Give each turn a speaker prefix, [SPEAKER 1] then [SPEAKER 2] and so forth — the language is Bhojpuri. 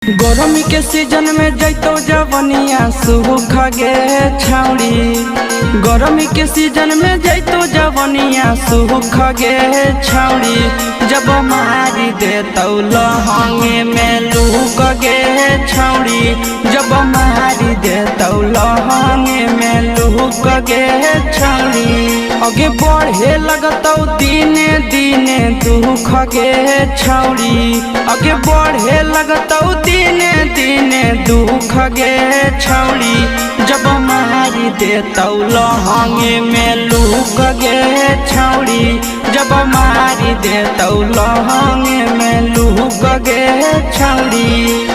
[SPEAKER 1] गर्मी के सीजन में जैतो जवनिया सूख गे छाउड़ी। गर्मी के सीजन में जैतो जवनिया सूख गे छाउड़ी। जब मारी दे तो लहंगे में लूक गे छाउड़ी। जब मारी दे तो लहंगे में लूक गे छाउड़ी। आगे बढ़े लगतौ दिने दिने दुख गे छाउड़ी। आगे बढ़े लगतौ दिने दिने दुख गे छाउड़ी। जब मारी दे तो लहंगे में लूक गे छाउड़ी। जब मारी दे तो लहंगे में लूक गे छाउड़ी।